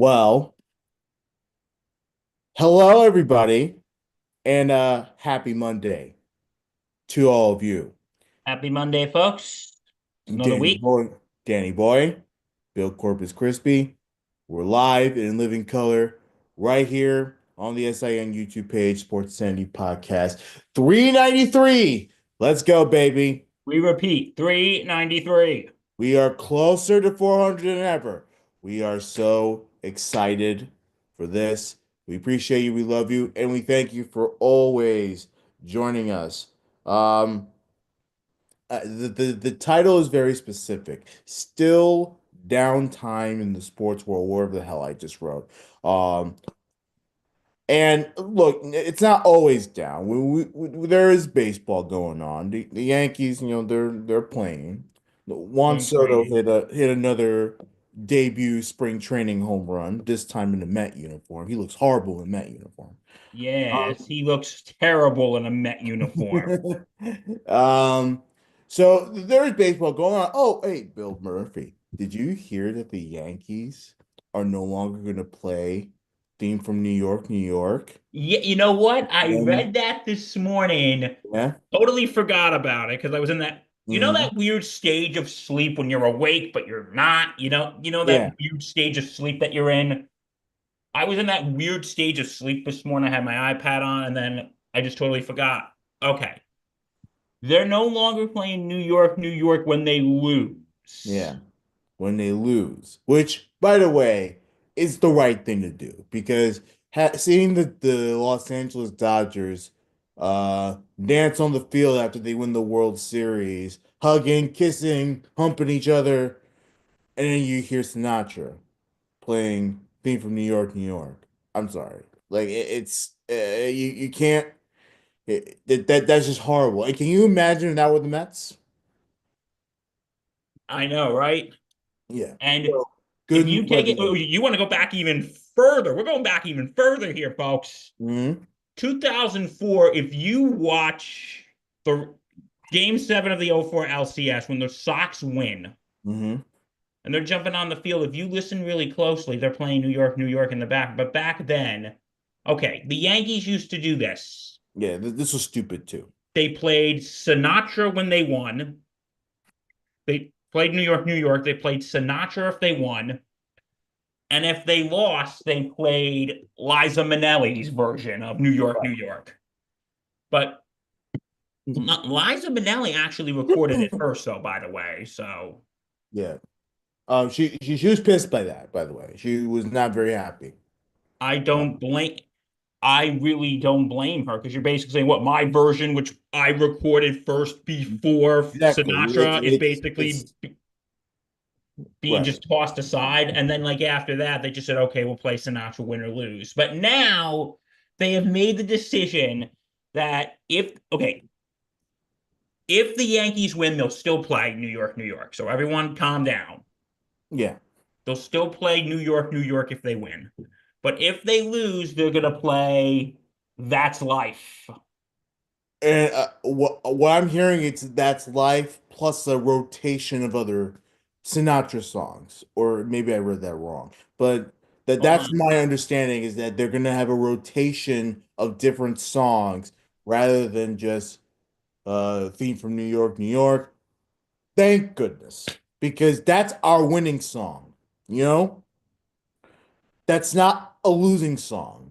Well, hello everybody, and happy Monday to all of you. Happy Monday, folks. It's another Danny week. Boy, Danny Boy, Bill Corpus Crispy. We're live and in living color right here on the SIN YouTube page, Sports Sandy Podcast 393. Let's go, baby. We repeat, 393. We are closer to 400 than ever. We are so excited for this. We appreciate you. We love you. And we thank you for always joining us. Um, the title is very specific. Still downtime in the sports world, wherever the hell I just wrote. Um, and look, it's not always down. There is baseball going on. The Yankees, they're playing. Juan Spring Soto training. hit another debut spring training home run, this time in the Met uniform. He looks horrible in Met uniform. Yes, he looks terrible in a Met uniform. Um, so there's baseball going on. Oh, hey, Bill Murphy, did you hear that the Yankees are no longer going to play theme from New York, New York? Yeah, you know what? I Um, read that this morning. yeah. Totally forgot about it because I was in Hmm. that weird stage of sleep when you're awake, but you're not. You know that Yeah. weird stage of sleep that you're in. I was in that weird stage of sleep this morning. I had my iPad on, and then I just totally forgot. Okay. They're no longer playing New York, New York when they lose. Yeah. When they lose, which, by the way, is the right thing to do because seeing the Los Angeles Dodgers dance on the field after they win the World Series, hugging, kissing, humping each other, and then you hear Sinatra playing theme from New York, New York. I'm sorry. Like it's you can't that's just horrible. Like, can you imagine that with the Mets? I know, right? Yeah. And So if good you news by take the it, Yankees. you want to go back even further. We're going back even further here, folks. Hmm. 2004, if you watch the game seven of the '04 LCS when the Sox win Hmm. and they're jumping on the field, if you listen really closely, they're playing New York, New York in the back. But back then, okay, the Yankees used to do this. Yeah, this was stupid too. They played Sinatra when they won. They played New York, New York. They played Sinatra if they won. And if they lost, they played Liza Minnelli's version of New York, New York. But Liza Minnelli actually recorded it first, though, by the way. So Yeah. She was pissed by that, by the way. She was not very happy. I Uh, don't blame. I really don't blame her because you're basically saying what my version, which I recorded first before exactly. Sinatra, is basically It's being right. just tossed aside. And then, like, after that, they just said, okay, we'll play Sinatra win or lose. But now they have made the decision that if the Yankees win, they'll still play New York, New York. So everyone calm down. Yeah. They'll still play New York, New York if they win. But if they lose, they're going to play That's Life. And what I'm hearing, it's that's life plus a rotation of other Sinatra songs, or maybe I read that wrong. But Hold that's on. my understanding is that they're gonna have a rotation of different songs rather than just theme from New York, New York. Thank goodness, because that's our winning song. You know, that's not a losing song.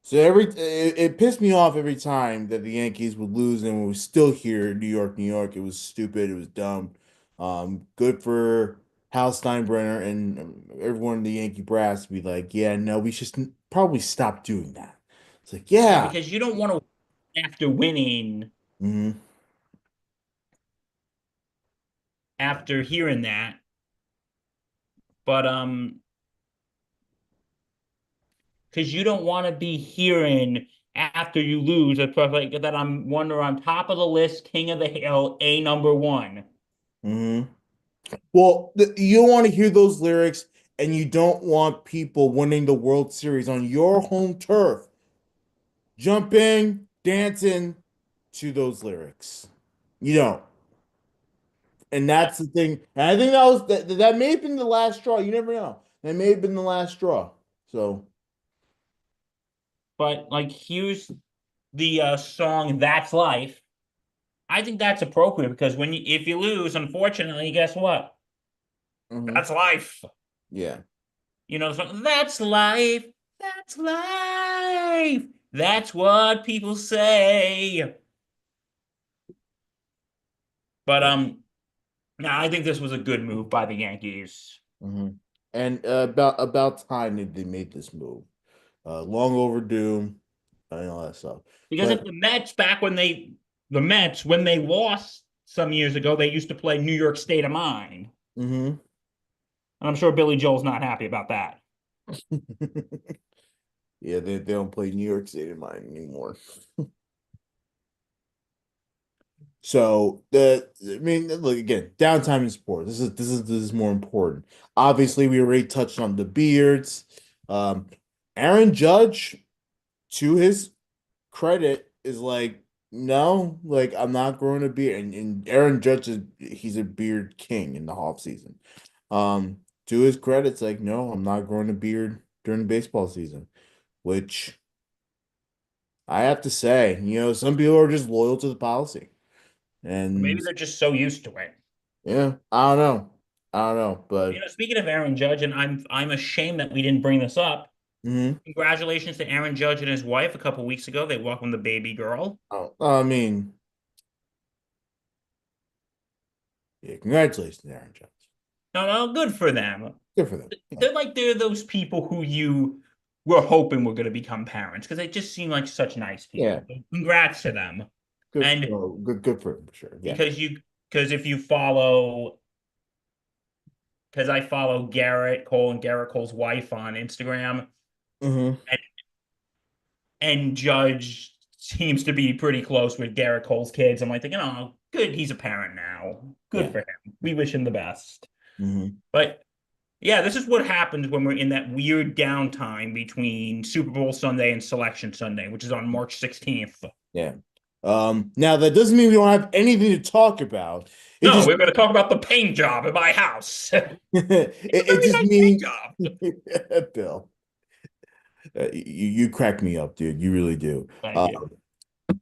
So it pissed me off every time that the Yankees would lose and we were still here in New York, New York. It was stupid. It was dumb. Good for Hal Steinbrenner and everyone in the Yankee brass to be like, yeah, no, we should probably stop doing that. It's like, Yeah, yeah. because you don't want to, after winning, Hmm. after hearing that, but because you don't want to be hearing after you lose a stuff like that. I'm wonder on top of the list, King of the Hill, a number one. Hmm. Well, you don't want to hear those lyrics, and you don't want people winning the World Series on your home turf, jumping, dancing to those lyrics. You don't. And I, that's the thing. And I think that may have been the last straw. You never know. It may have been the last straw. So, But like, here's the song "That's Life." I think that's appropriate because if you lose, unfortunately, guess what? mhm, That's life. yeah, You know, that's life. That's life. That's what people say. But yeah. no, I think this was a good move by the Yankees. Hmm. And about time they made this move. Long overdue, and all that stuff. Because But if the Mets, when they lost some years ago, they used to play New York State of Mind. mhm. And I'm sure Billy Joel's not happy about that. Yeah, they don't play New York State in mine anymore. So I mean, look again, downtime in sports. This is more important. Obviously, we already touched on the beards. Um, Aaron Judge, to his credit, is like, no, like I'm not growing a beard. And Aaron Judge he's a beard king in the off season. To his credit, it's like, no, I'm not growing a beard during the baseball season, which I have to say, some people are just loyal to the policy. Maybe And they're just so used to it. yeah, I don't know. I don't know, You but know, speaking of Aaron Judge, and I'm ashamed that we didn't bring this up. mhm. Congratulations to Aaron Judge and his wife. A couple weeks ago, they welcomed the baby girl. Oh, I mean, yeah, congratulations, Aaron Jones. No, no, good for them. Good for them. Yeah, They're those people who you were hoping were going to become parents because they just seem like such nice yeah, people. So congrats to them. good, And good for him for sure. Yeah. because you because if you follow because I follow Garrett Cole and Garrett Cole's wife on Instagram, Hmm. and, and Judge seems to be pretty close with Garrett Cole's kids. I'm like thinking, oh, good, he's a parent now. Good Yeah. for him. We wish him the best. Hmm. But yeah, this is what happens when we're in that weird downtime between Super Bowl Sunday and Selection Sunday, which is on March 16th. Yeah. Now that doesn't mean we don't have anything to talk about. It No, just we're going to talk about the paint job at my house. It's a it very just nice paint means job. Bill, you crack me up, dude. You really do. Thank Uh, you.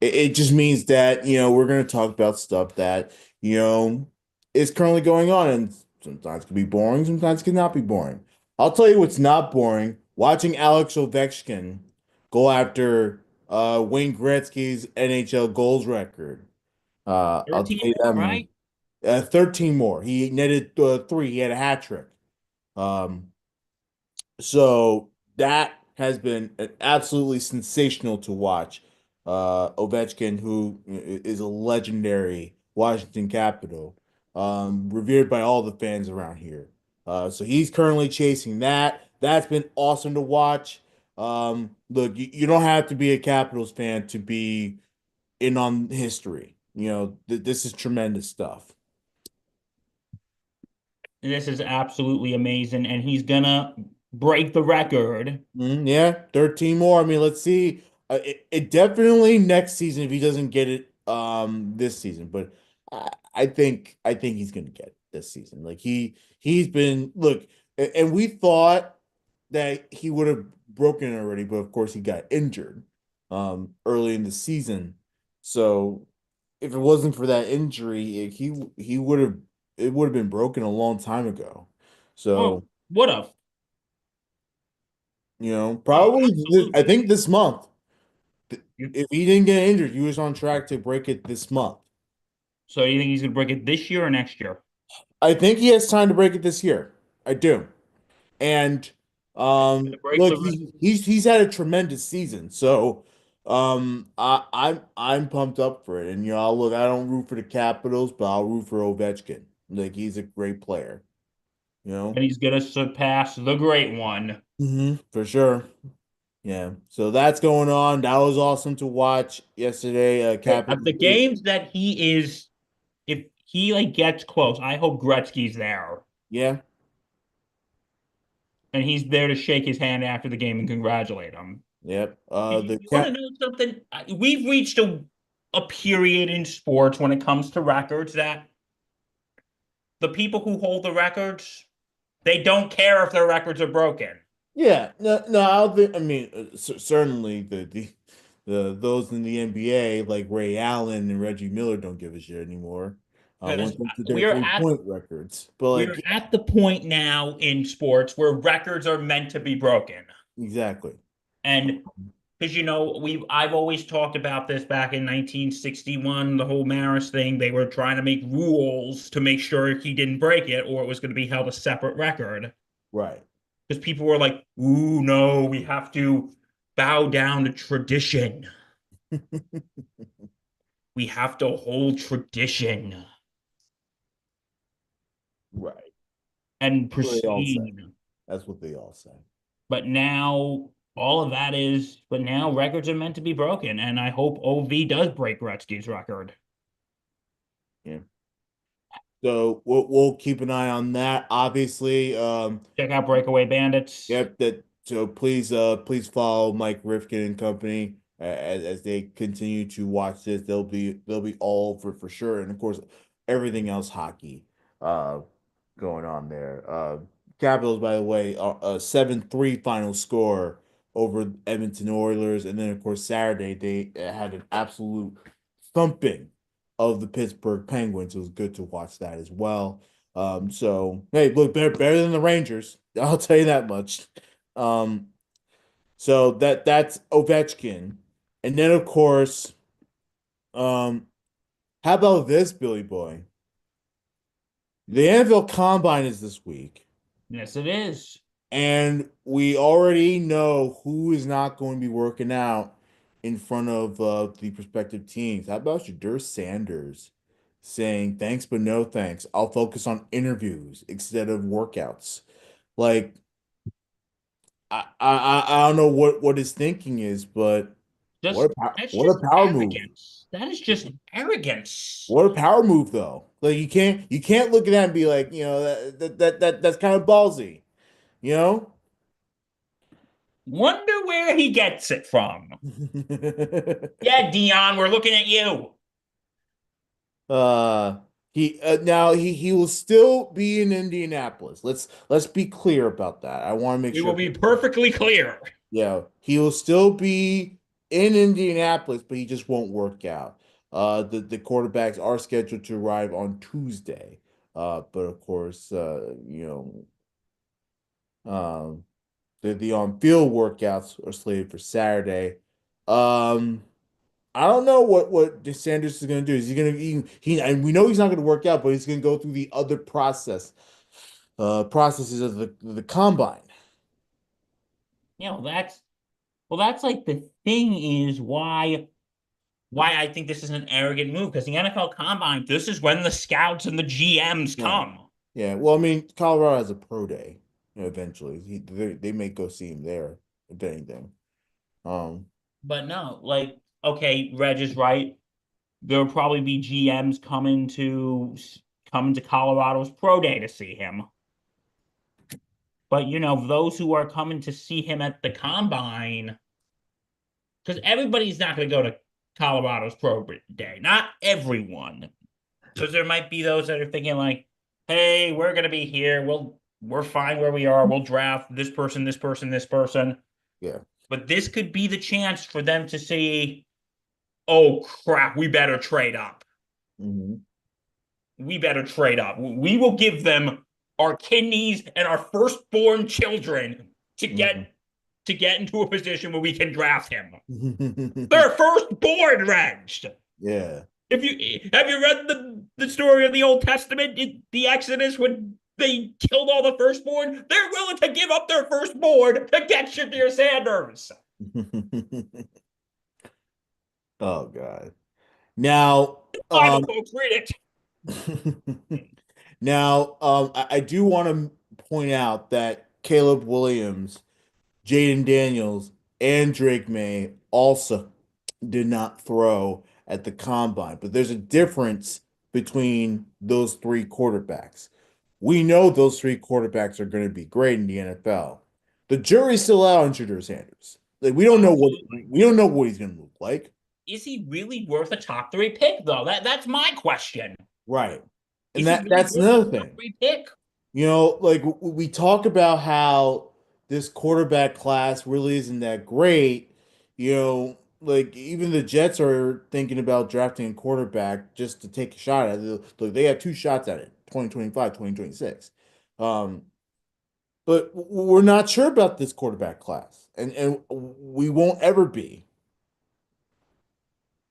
it just means that, we're going to talk about stuff that, is currently going on. And sometimes it can be boring, sometimes it can not be boring. I'll tell you what's not boring. Watching Alex Ovechkin go after Wayne Gretzky's NHL goals record. I'll 13 tell you that more, much. right? 13 more. He netted three. He had a hat trick. Um, so that has been absolutely sensational to watch. Ovechkin, who is a legendary Washington Capital, revered by all the fans around here. So he's currently chasing that. That's been awesome to watch. Look, you don't have to be a Capitals fan to be in on history. This is tremendous stuff. This is absolutely amazing. And he's going to break the record. Yeah, 13 more. I mean, let's see. It definitely next season if he doesn't get it this season, but I think he's gonna get it this season. Like he's been look, and we thought that he would have broken it already, but of course he got injured early in the season. So if it wasn't for that injury, he would have it would have been broken a long time ago. Oh, So what a. Oh, Probably I absolutely. think this month. You, If he didn't get injured, he was on track to break it this month. so you think he's going to break it this year or next year? I think he has time to break it this year. I do. And He's going to break look, the he's had a tremendous season. So I'm pumped up for it. And look, I don't root for the Capitals, but I'll root for Ovechkin. Like he's a great player, you know? and he's going to surpass the great one. For sure. Yeah. So that's going on. That was awesome to watch yesterday. At Capitals. the games that he is, if he like gets close, I hope Gretzky's there. Yeah. And he's there to shake his hand after the game and congratulate him. Yep. The You want to cat. know something? We've reached a period in sports when it comes to records that the people who hold the records They don't care if their records are broken. Yeah, no, I don't think. I mean, certainly the those in the NBA like Ray Allen and Reggie Miller don't give a shit anymore when Because it comes to their we're at three-point records. But like, we're at the point now in sports where records are meant to be broken. yeah, exactly. And because we've I've always talked about this back in 1961, the whole Maris thing. They were trying to make rules to make sure he didn't break it, or it was going to be held a separate record. Right. Because people were like, "Ooh, no, we have to bow down to tradition. We have to hold tradition Right. and That's what they all say. pristine." That's what they all say. But now all of that is, but now records are meant to be broken, and I hope OV does break Gretzky's record. Yeah. So we'll keep an eye on that. Obviously, Check out Breakaway Bandits. yep. That so please follow Mike Rifkin and company as they continue to watch this. They'll be all over for sure, and of course everything else hockey uh going on there. Capitals, by the way, are a 7-3 final score over Edmonton Oilers, and then of course Saturday they had an absolute thumping of the Pittsburgh Penguins. It was good to watch that as well. So hey, look, better than the Rangers. I'll tell you that much. Um, so that's Ovechkin, and then of course, um, how about this, Billy Boy? The NFL Combine is this week, Yes, it is. and we already know who is not going to be working out in front of the prospective teams. How about Shadur Sanders saying thanks but no thanks? I'll focus on interviews instead of workouts. Like I don't know what his thinking is, but Just that's what a just power move. arrogance. That is just arrogance. What a power move though. Like you can't look at that and be like, that's kind of ballsy, you know? Wonder where he gets it from. Yeah, Dion, we're looking at you. uh he now he will still be in Indianapolis. Let's be clear about that. I want to make We will sure. be perfectly clear. Yeah, he will still be in Indianapolis, but he just won't work out. The quarterbacks are scheduled to arrive on Tuesday. But of course, the on-field workouts are slated for Saturday. Um, I don't know what DeSantis is going to do. Is he going to and we know he's not going to work out, but he's going to go through the other processes of the combine. That's that's like the thing is why I think this is an arrogant move because the NFL Combine, this is when the scouts and the GMs Yeah. come. Yeah, well, I mean, Colorado has a pro day, eventually. They may go see him there, if anything. Um, But no, like, okay, Reg is right. There'll probably be GMs coming to Colorado's pro day to see him. But those who are coming to see him at the combine, because everybody's not going to go to Colorado's pro day. Not everyone. Because there might be those that are thinking like, "Hey, we're going to be here. We're fine where we are. We'll draft this person, this person, this person." yeah. But this could be the chance for them to see, "Oh crap, we better trade up. Hmm. We better trade up. We will give them our kidneys and our firstborn children to Hmm. get into a position where we can draft him. They're firstborn, Reg. Yeah. If you have you read the story of the Old Testament, the Exodus when they killed all the firstborn, they're willing to give up their firstborn to get Shadir Sanders. Oh God. Now, Bible um, folks, read it. now, I do want to point out that Caleb Williams, Jaden Daniels, and Drake May also did not throw at the combine, but there's a difference between those three quarterbacks. We know those three quarterbacks are going to be great in the NFL. The jury's still out on Shadur Sanders. Like Absolutely. we don't know what he's going to look like. Is he really worth a top three pick though? That's my question. Right. And Is he really that's worth a another top thing. three pick? Like we talk about how this quarterback class really isn't that great. Like even the Jets are thinking about drafting a quarterback just to take a shot at it. Look, they have two shots at it, 2025, 2026. Um, but we're not sure about this quarterback class, and we won't ever be.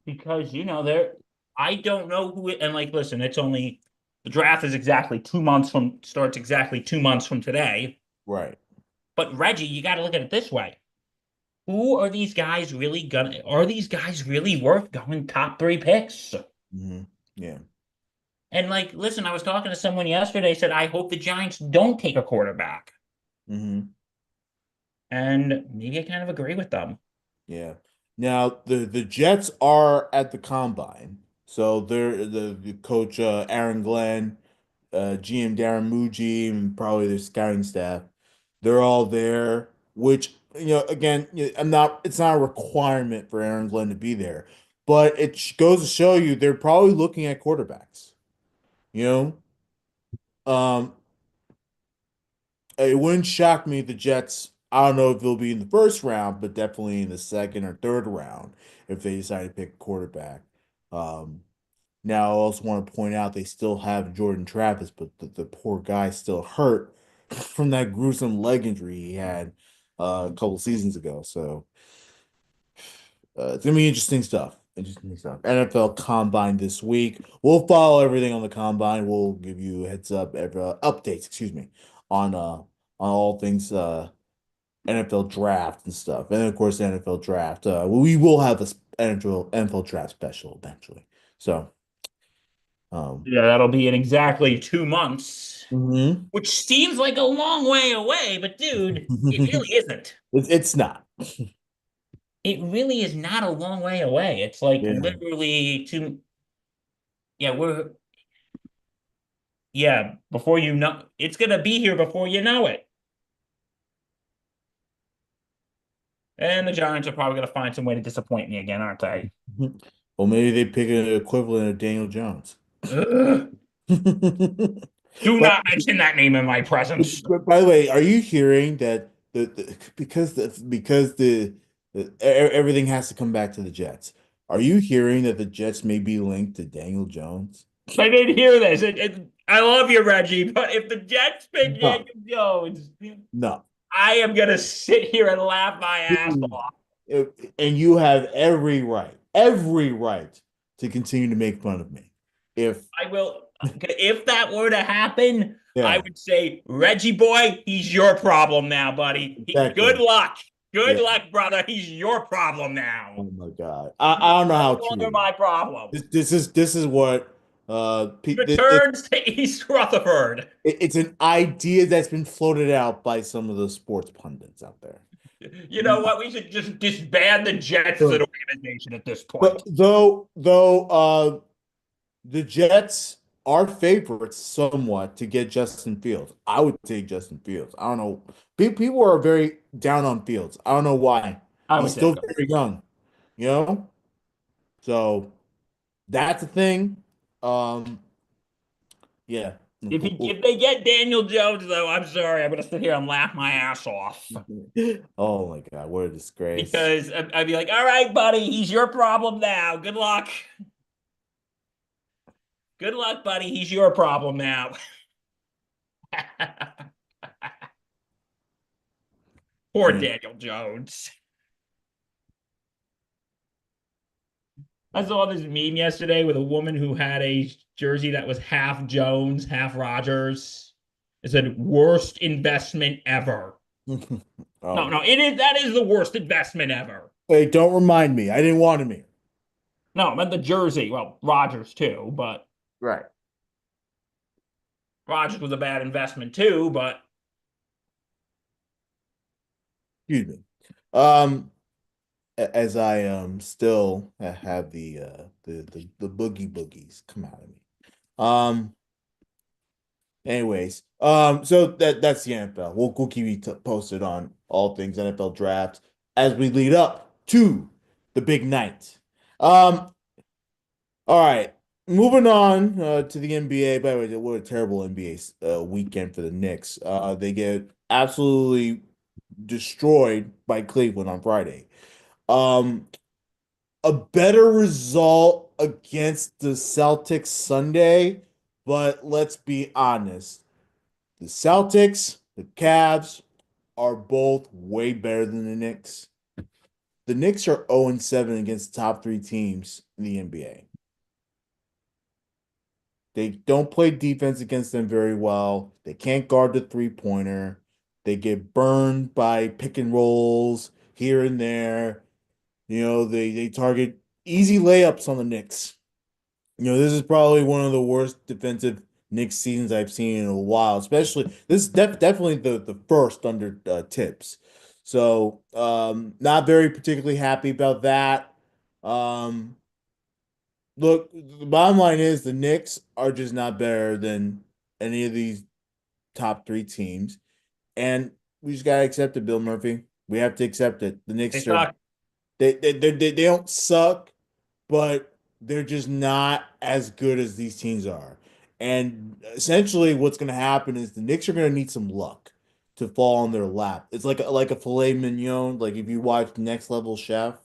because there I don't know who it, and like listen, it's only the draft is exactly 2 months from starts exactly 2 months from today. Right. But Reggie, you got to look at it this way. Who are these guys really gonna are these guys really worth going top three picks? Hmm. Yeah. And like, listen, I was talking to someone yesterday, said, I hope the Giants don't take a quarterback. Hmm. And maybe I kind of agree with them. Yeah. Now the Jets are at the combine, so they're the coach Aaron Glenn, GM Darren Muji, and probably their scouting staff. They're all there. Which again, I'm not. It's not a requirement for Aaron Glenn to be there, but it goes to show you they're probably looking at quarterbacks. You um, it wouldn't shock me if the Jets. I don't know if they'll be in the first round, but definitely in the second or third round if they decide to pick a quarterback. Um, Now, I also want to point out they still have Jordan Travis, but the poor guy's still hurt from that gruesome leg injury he had a couple seasons ago. So it's gonna be interesting stuff. Interesting stuff. NFL Combine this week. We'll follow everything on the Combine. We'll give you a heads up, updates, excuse me, on all things NFL draft and stuff, and of course the NFL draft. We will have this NFL draft special eventually. So. Um, Yeah, that'll be in exactly 2 months, mhm. which seems like a long way away, but dude, it really isn't. It's not. It really is not a long way away. It's like Yeah. literally two, yeah, before you know, it's gonna be here before you know it. And the Giants are probably gonna find some way to disappoint me again, aren't they? Or maybe they pick an equivalent of Daniel Jones. Ugh. Do But, not mention that name in my presence. but by the way, are you hearing that everything has to come back to the Jets? Are you hearing that the Jets may be linked to Daniel Jones? I didn't hear this. I love you, Reggie, but if the Jets pick No, Daniel Jones, no. I am gonna sit here and laugh my ass Dude, off. and you have every right to continue to make fun of me. If I will. If that were to happen, I Yeah, would say, Reggie boy, he's your problem now, buddy. Good exactly. luck. Good Yeah. luck, brother. He's your problem now. Oh my God. He's I don't know no how longer true. my problem. This is what Returns to East Rutherford. it's an idea that's been floated out by some of the sports pundits out there. You know what? We should just disband the Jets as an So, organization at this but point. though the Jets are favorites somewhat to get Justin Fields. I would take Justin Fields. I don't know. People are very down on Fields. I don't know why. I He's would still take him. very young, you know? So that's a thing. Um, yeah. If they get Daniel Jones, though, I'm sorry. I'm gonna sit here and laugh my ass off Oh my God, what a disgrace. because I'd be like, "All right, buddy, he's your problem now. Good luck. Good luck, buddy. He's your problem now." Poor Yeah. Daniel Jones. I saw this meme yesterday with a woman who had a jersey that was half Jones, half Rogers. It said worst investment ever. No, Oh. no, it is that is the worst investment ever. Hey, don't remind me. I didn't want him here. No, I meant the jersey. Well, Rogers too, but Right. Rogers was a bad investment too, but Excuse me. Um, as I still have the boogie boogies come out of me. Um, anyways, so that's the NFL. We'll keep you posted on all things NFL draft as we lead up to the big night. All right. Moving on to the NBA. By the way, what a terrible NBA weekend for the Knicks. They get absolutely destroyed by Cleveland on Friday. Um, a better result against the Celtics Sunday, but let's be honest. The Celtics, the Cavs are both way better than the Knicks. The Knicks are 0-7 against the top three teams in the NBA. They don't play defense against them very well. They can't guard the three-pointer. They get burned by pick and rolls here and there. They target easy layups on the Knicks. This is probably one of the worst defensive Knicks seasons I've seen in a while. Especially this is definitely the first under Tips. So not very particularly happy about that. Um, Look, the bottom line is the Knicks are just not better than any of these top three teams, and we just gotta accept it, Bill Murphy. We have to accept it. The They Knicks are suck. they don't suck, but they're just not as good as these teams are. And essentially, what's going to happen is the Knicks are going to need some luck to fall on their lap. It's like a filet mignon. Like if you watch Next Level Chef,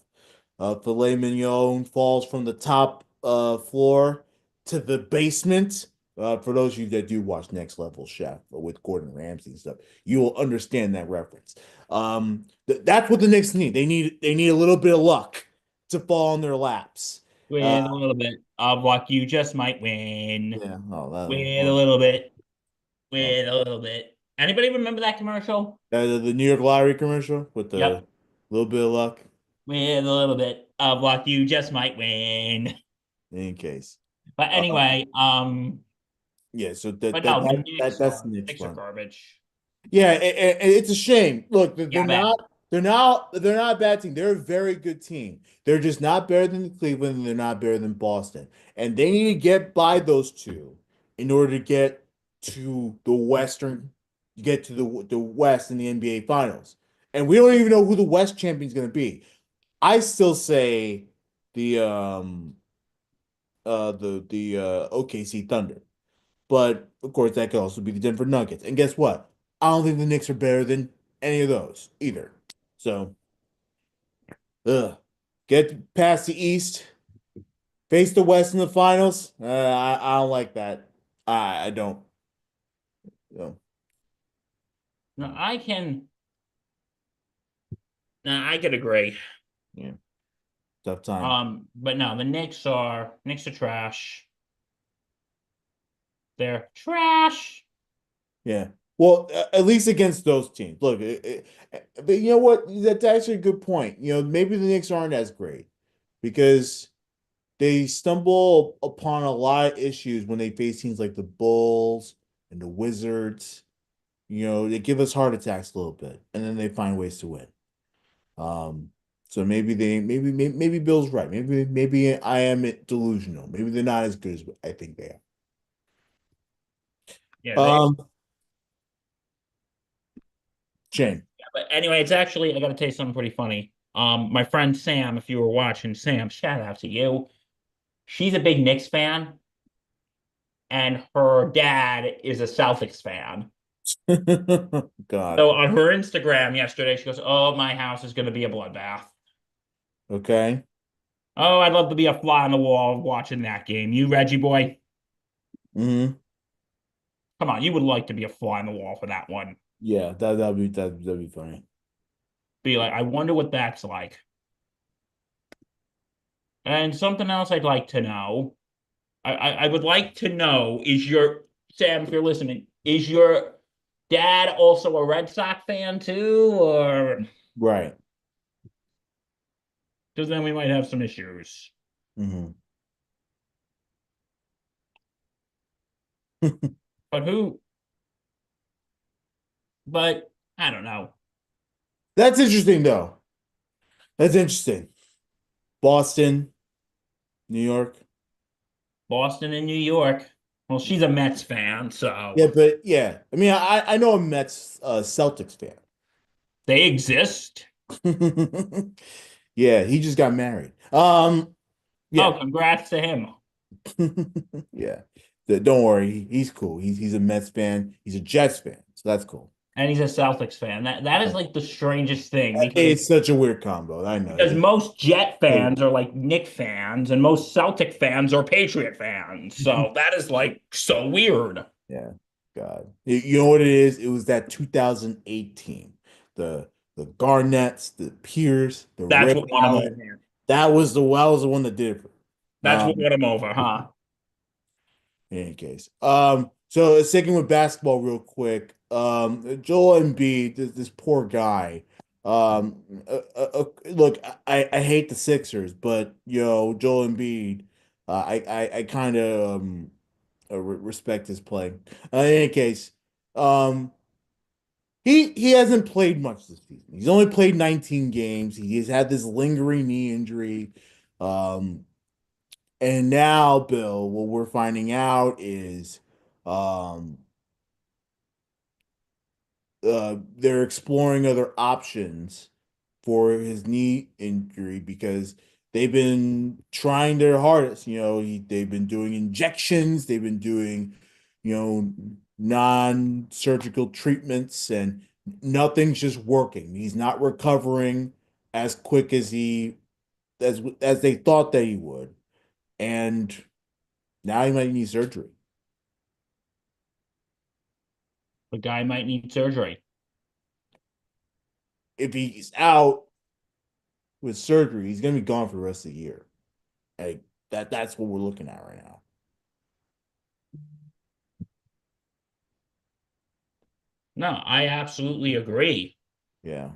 filet mignon falls from the top floor to the basement. For those of you that do watch Next Level Chef with Gordon Ramsay and stuff, you will understand that reference. That's what the Knicks need. They need a little bit of luck to fall on their laps. Uh, With a little bit of luck, you just might win. yeah. With a little bit. Oh. With a little bit. Anybody remember that commercial? The New York Lottery commercial with the Yep. little bit of luck With a little bit of luck, you just might win. in case. But Uh, anyway, yeah. So but no, the Knicks that's the are Knicks Knicks are run. garbage. Yeah, and it's a shame. Look, they're Yeah, bad. not a bad team. They're a very good team. They're just not better than Cleveland, and they're not better than Boston. And they need to get by those two in order to get to the West in the NBA Finals. And we don't even know who the West champion is going to be. I still say the OKC Thunder. But of course, that could also be the Denver Nuggets. And guess what? I don't think the Knicks are better than any of those either. So, get past the East, face the West in the finals. I don't like that. I don't. So, No, I can. No, I could agree. yeah, tough time. But no, the Knicks are trash. They're trash. Yeah. Well, at least against those teams. Look, but you know what? That's actually a good point. Maybe the Knicks aren't as great because they stumble upon a lot of issues when they face teams like the Bulls and the Wizards. They give us heart attacks a little bit, and then they find ways to win. Um, so maybe Bill's right. Maybe I am delusional. Maybe they're not as good as I think they Yeah, are. they. Shane. But anyway, it's actually I got to tell you something pretty funny. My friend Sam, if you were watching, Sam, shout out to you. She's a big Knicks fan, and her dad is a Celtics fan. God. So on her Instagram yesterday, she goes, "Oh, my house is going to be a bloodbath. Okay. Oh, I'd love to be a fly on the wall watching that game. You, Reggie boy, Hmm. come on, you would like to be a fly on the wall for that one. Yeah, that'd be funny. Be like, I wonder what that's like." And something else I'd like to know. I would like to know is your Sam, if you're listening, is your dad also a Red Sox fan too, or Right. because then we might have some issues. Hmm. But who? But I don't know. That's interesting though. That's interesting. Boston, New York. Boston and New York. Well, she's a Mets fan, Yeah, so but yeah. I mean, I know a Mets Celtics fan. they exist. Yeah, he just got married. Oh, Yeah. congrats to him. Yeah. Don't worry, he's cool. He's a Mets fan. He's a Jets fan, so that's cool. And he's a Celtics fan. That is like the strangest thing because It's such a weird combo. I know. most Jet fans are like Nick fans and most Celtic fans are Patriot fans. So that is like so weird. Yeah, God. You know what it is? It was that 2008 team. The Garnetts, the Pierce, the That's Ray what won him Allen. over. That was the one that did it. That's what Um, won him over, huh? in any case. So sticking with basketball real quick. Joel Embiid, this poor guy. Look, I hate the Sixers, but Joel Embiid, I kind of respect his play. In any case, um, he hasn't played much this season. He's only played 19 games. He's had this lingering knee injury. Um, and now, Bill, what we're finding out is um, they're exploring other options for his knee injury because they've been trying their hardest. They've been doing injections, they've been doing, non-surgical treatments, and nothing's just working. He's not recovering as quick as they thought that he would, and now he might need surgery. The guy might need surgery. If he's out with surgery, he's gonna be gone for the rest of the year. Like that's what we're looking at right now. No, I absolutely agree. Yeah.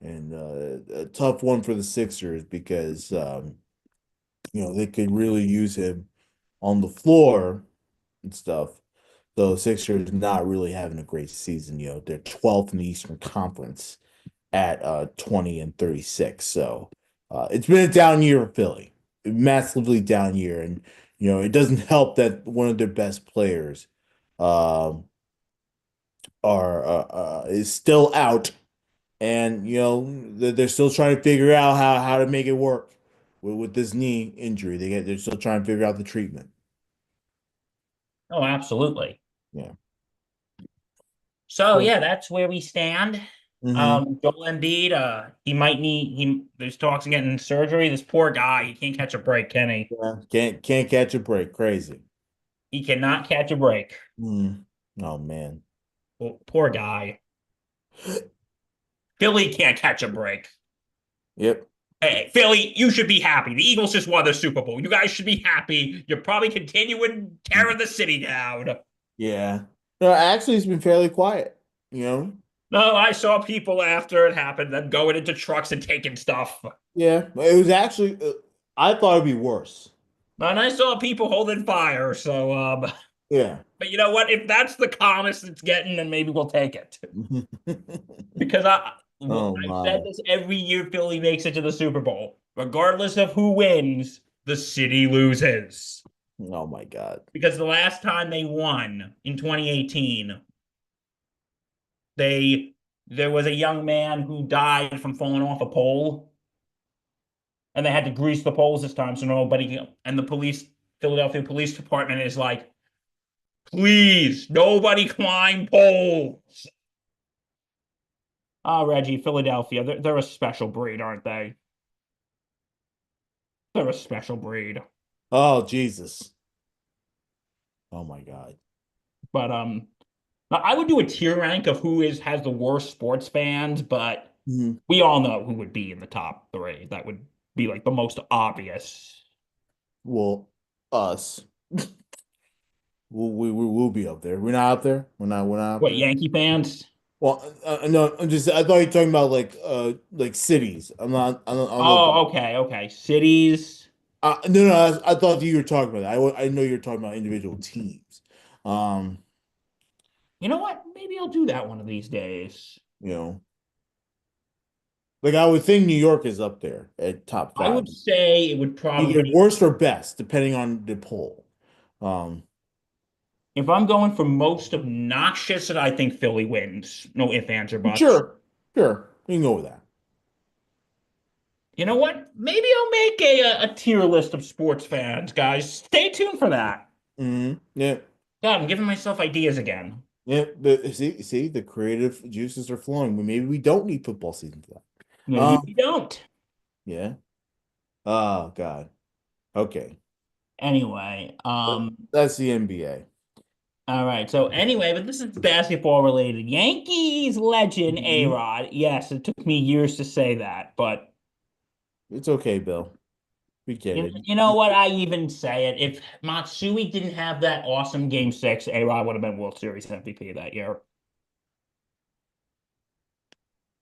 And a tough one for the Sixers because they could really use him on the floor and stuff. So Sixers not really having a great season. They're 12th in the Eastern Conference at 20 and 36. So it's been a down year for Philly, a massively down year, and it doesn't help that one of their best players um is still out, and they're still trying to figure out how to make it work with this knee injury. They're still trying to figure out the treatment. Oh, absolutely. Yeah. So So, yeah, that's where we stand. hmm Joel Embiid, he might need there's talks of getting surgery. This poor guy, he can't catch a break, can he? Yeah. Can't catch a break. Crazy. He cannot catch a break. Mm. Oh man. Poor guy. Philly can't catch a break. Yep. Hey, Philly, you should be happy. The Eagles just won the Super Bowl. You guys should be happy. You're probably continuing tearing the city down. Yeah. No, actually, it's been fairly quiet. You know. No, I saw people after it happened, them going into trucks and taking stuff. Yeah. It was actually. I thought it'd be worse. And I saw people holding fire. So, Yeah. but you know what? If that's the calmest it's getting, then maybe we'll take it. Because Oh I've said my. this every year Philly makes it to the Super Bowl. Regardless of who wins, the city loses. Oh my God. Because the last time they won in 2018, they there was a young man who died from falling off a pole, and they had to grease the poles this time so nobody and the Philadelphia Police Department is like, please, nobody climb poles. Ah, Reggie, Philadelphia, they're a special breed, aren't they? They're a special breed. Oh Jesus. Oh my God. But I would do a tier rank of who is has the worst sports fans, but Mhm. we all know who would be in the top three. That would be like the most obvious. Well, us. We'll be up there. We're not up there. We're not up What, there. Yankee fans? Well, no, I thought you were talking about like cities. I don't know about. Oh, okay, okay. Cities. No, no, I thought you were talking about that. I know you're talking about individual teams. Um, You know what? Maybe I'll do that one of these days. you know, like I would think New York is up there at top I five, would say it would either probably, worst or best, depending on the poll. Um, if I'm going for most obnoxious, and I think Philly wins. No ifs, ands, or buts. sure, sure, you can go with that. You know what? Maybe I'll make a tier list of sports fans, guys. Stay tuned for that. Yeah. God, I'm giving myself ideas again. Yeah, see, the creative juices are flowing. Maybe we don't need football season for that. Maybe we don't. Yeah. Oh God. Okay. Anyway, That's the NBA. all right. So anyway, but this is basketball related. Yankees legend Mhm. A-Rod. Yes, it took me years to say that, but It's okay, Bill. We get it. you know what? I even say it. If Matsui didn't have that awesome game six, A-Rod would have been World Series MVP that year.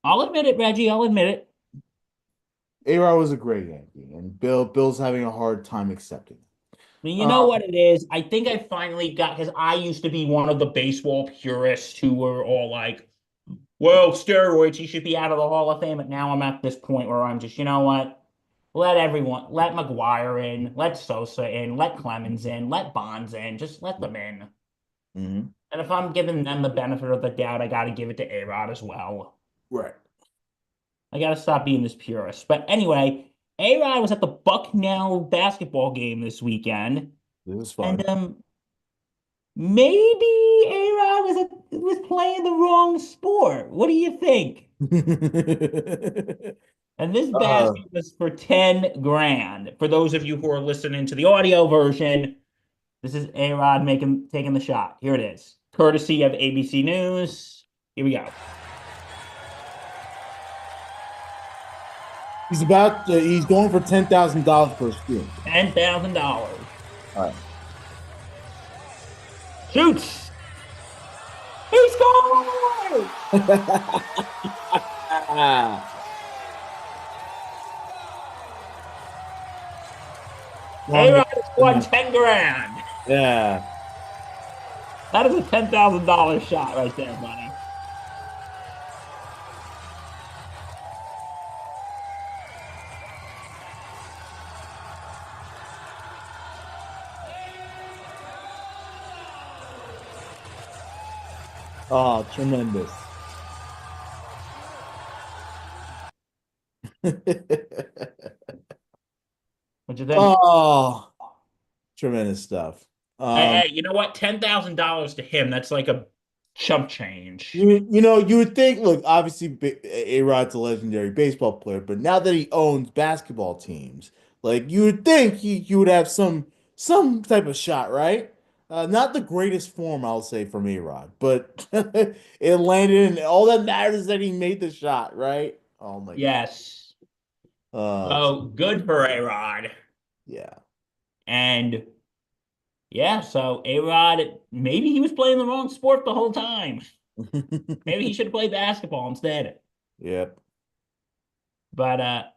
I'll admit it, Reggie. I'll admit it. A-Rod was a great Yankee, and Bill's having a hard time accepting it. I mean, you know Uh, what it is? I think I finally got because I used to be one of the baseball purists who were all like, well, steroids, he should be out of the Hall of Fame. But now I'm at this point where I'm just, you know what? Let everyone, let McGuire in, let Sosa in, let Clemens in, let Bonds in, just let them in. mhm. And if I'm giving them the benefit of the doubt, I got to give it to A-Rod as well. Right. I got to stop being this purist. But anyway, A-Rod was at the Bucknell basketball game this weekend. It was And fun. maybe A-Rod was playing the wrong sport. What do you think? And this uh, basket was for 10 grand. For those of you who are listening to the audio version, this is A-Rod making taking the shot. Here it is. Courtesy of ABC News. Here we go. he's going for $10,000 per steal. $10,000. All right. Shoots. He scores! Long A-Rod way. has won 10 grand. Yeah. That is a $10,000 shot right there, buddy. Oh, tremendous. What you think? Oh, tremendous stuff. Hey, you know what? $10,000 to him, that's like a chump change. You would think, look, obviously A-Rod's a legendary baseball player, but now that he owns basketball teams, like you would think he would have some type of shot, right? Not the greatest form, I'll say, from A-Rod, but it landed, and all that matters is that he made the shot, right? Oh my God. Yes. It's So good for A-Rod. yeah. And yeah, so A-Rod, maybe he was playing the wrong sport the whole time. Maybe he should have played basketball instead. Yep. But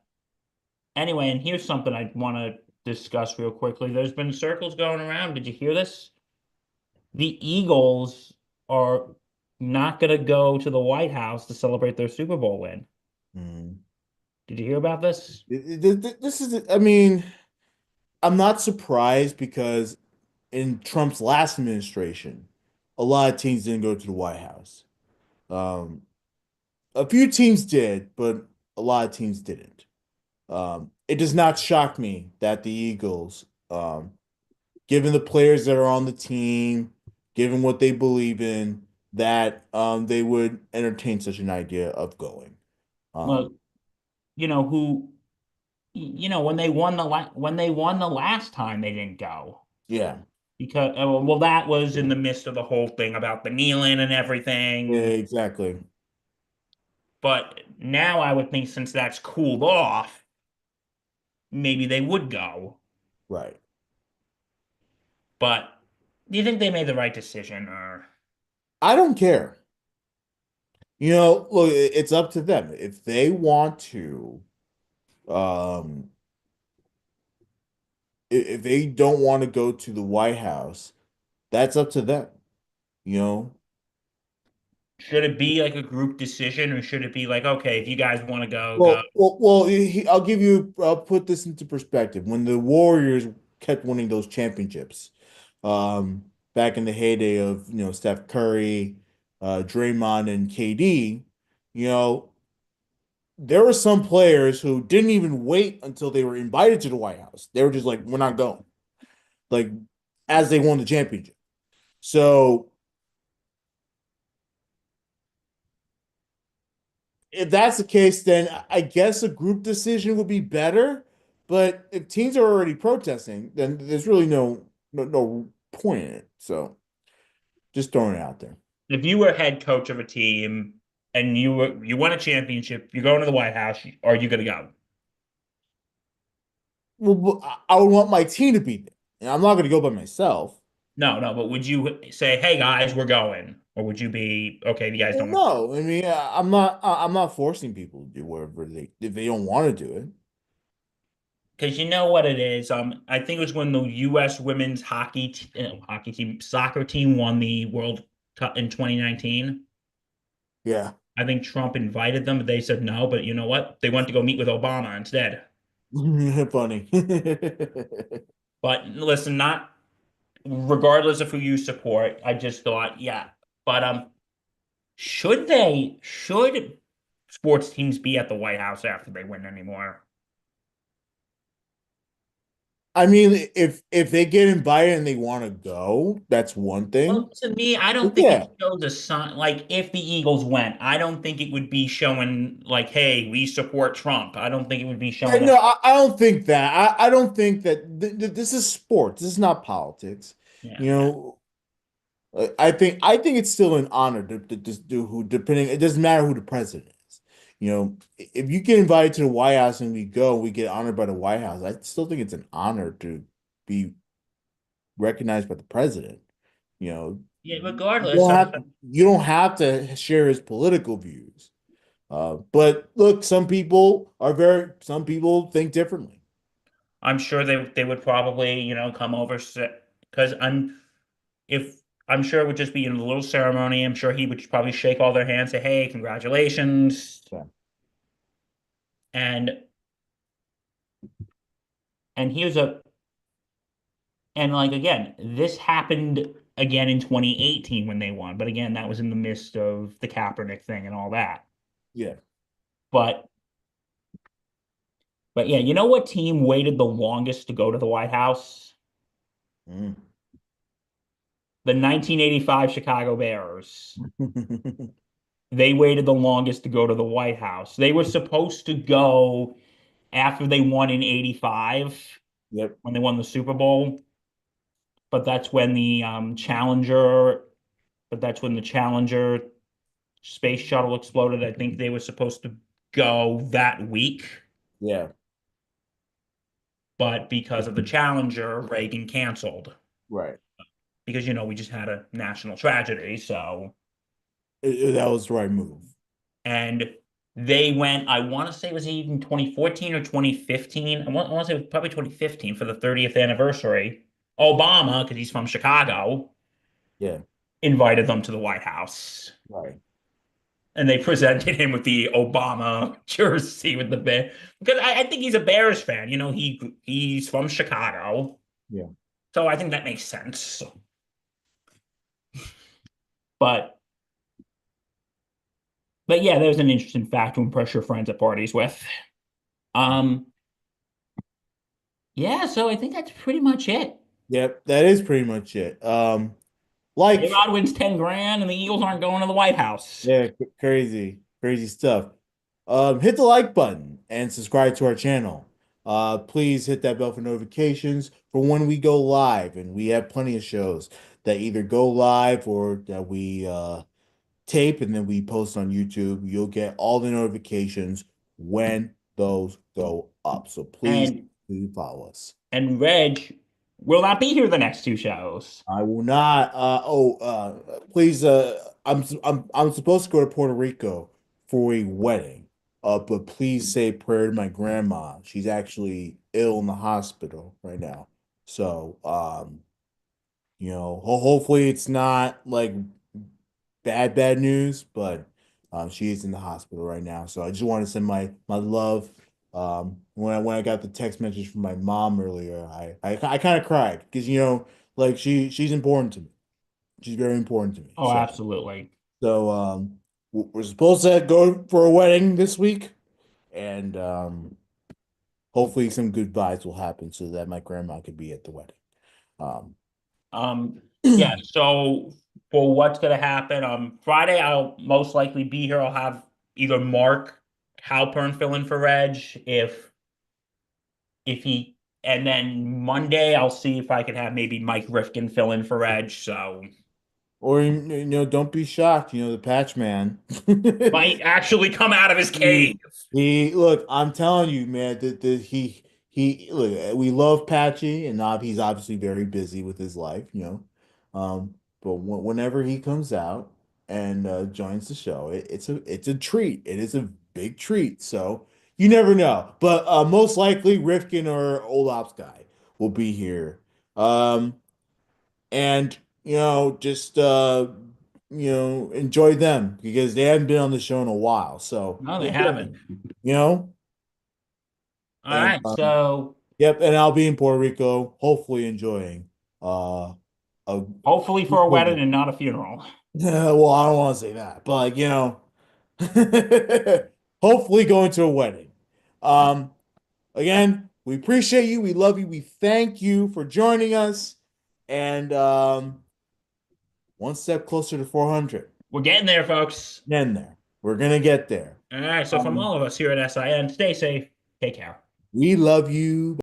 anyway, and here's something I want to discuss real quickly. There's been circles going around. Did you hear this? The Eagles are not going to go to the White House to celebrate their Super Bowl win. Mm. Did you hear about this? This is, I mean, I'm not surprised because in Trump's last administration, a lot of teams didn't go to the White House. Um, a few teams did, but a lot of teams didn't. It does not shock me that the Eagles, given the players that are on the team, given what they believe in, that they would entertain such an idea of going. Um, Well, you know who, when they won when they won the last time, they didn't go yeah, because well, that was in the midst of the whole thing about the kneeling and yeah, everything. exactly. But now I would think since that's cooled off, maybe they would go. Right. But do you think they made the right decision or? I don't care. Look, it's up to them. If they want to, um, if they don't want to go to the White House, that's up to them. You know, Should it be like a group decision, or should it be like, okay, if you guys want to go, go? I'll give you. I'll put this into perspective. When the Warriors kept winning those championships, back in the heyday of Steph Curry, Draymond, and KD, you know there were some players who didn't even wait until they were invited to the White House. They were just like, we're not going, like as they won the championship. So if that's the case, then I guess a group decision would be better. But if teams are already protesting, then there's really no point in it. So just throwing it out there. If you were head coach of a team and you won a championship, you're going to the White House, are you going to go? Well, I would want my team to be there, and I'm not going to go by myself. No, no, but would you say, "Hey guys, we're going," or would you be okay? You guys Well, don't want to go no, I mean, I'm not. I'm not forcing people to do whatever they if they don't want to do it. because you know what it is. I think it was when the U.S. women's hockey team, soccer team won the World Cup in 2019. Yeah, I think Trump invited them, but they said no. But you know what? They went to go meet with Obama instead. funny. But listen, not regardless of who you support, I just thought, yeah. But should sports teams be at the White House after they win anymore? I mean, if they get invited and they want to go, that's one thing. Well, to me, I But don't think it yeah, shows a sign. Like, if the Eagles went, I don't think it would be showing, like, hey, we support Trump. I don't think it would be yeah, showing that. no, I don't think that. I don't think that this is sports. This is not politics. Yeah, You yeah. know, I think it's still an honor to do who depending. It doesn't matter who the president is. If you get invited to the White House and we go, we get honored by the White House. I still think it's an honor to be recognized by the president. You know, Yeah, regardless, you don't have to share his political views. But look, some people think differently. I'm sure they would probably, come over because if I'm sure it would just be in a little ceremony. I'm sure he would probably shake all their hands, say, "Hey, congratulations," Yeah. and and here's a and like again, this happened again in 2018 when they won, but again, that was in the midst of the Kaepernick thing and all that. Yeah. But but yeah, you know what team waited the longest to go to the White House? Mm. The 1985 Chicago Bears. They waited the longest to go to the White House. They were supposed to go after they won in 85 Yep. when they won the Super Bowl, but that's when the Challenger space shuttle exploded. I think they were supposed to go that week, Yeah. but because of the Challenger, Reagan canceled Right. because we just had a national tragedy. So, That was the right move. and they went, I want to say it was even 2014 or 2015. I want to say it was probably 2015 for the 30th anniversary. Obama, because he's from Chicago, Yeah. invited them to the White House. Right. And they presented him with the Obama jersey with the bear because I think he's a Bears fan. He's from Chicago, Yeah. so I think that makes sense. But but yeah, there's an interesting fact to impress your friends at parties with. Um, yeah, so I think that's pretty much it. Yep. That is pretty much it. Like, A-Rod wins 10 grand, and the Eagles aren't going to the White House. yeah, crazy, crazy stuff. Hit the like button and subscribe to our channel. Please hit that bell for notifications for when we go live, and we have plenty of shows that either go live or that we tape and then we post on YouTube. You'll get all the notifications when those go up. So And please follow us. and Reg will not be here the next two shows. I will not. Please. I'm supposed to go to Puerto Rico for a wedding. But please say a prayer to my grandma. She's actually ill in the hospital right now. So, hopefully it's not like bad news, but she is in the hospital right now. So I just want to send my love. When I got the text message from my mom earlier, I kind of cried because like she's important to me. She's very important to me. Oh, absolutely. So we're supposed to go for a wedding this week. and hopefully some good vibes will happen so that my grandma could be at the wedding. Um, Um, yeah, so for what's gonna happen, Friday I'll most likely be here. I'll have either Mark Halpern fill in for Reg if he and then Monday I'll see if I can have maybe Mike Rifkin fill in for Reg. So or don't be shocked. The Patch Man. might actually come out of his cave. He look, I'm telling you, man, that he look, we love Patchy, and he's obviously very busy with his life. But whenever he comes out and joins the show, it's a treat. It is a big treat. So you never know. But most likely Rifkin or Old Ops guy will be here. Um, and just enjoy them because they haven't been on the show in a while. So No, they enjoy, haven't. you know. All And right, so yep, and I'll be in Puerto Rico, hopefully enjoying uh a hopefully for a wedding and not a funeral. well, I don't want to say that, but hopefully going to a wedding. Um, Again, we appreciate you, we love you, we thank you for joining us, and one step closer to 400. We're getting there, folks. Getting there. We're gonna get there. All right, so from Um, all of us here at SIN, stay safe, take care. we love you.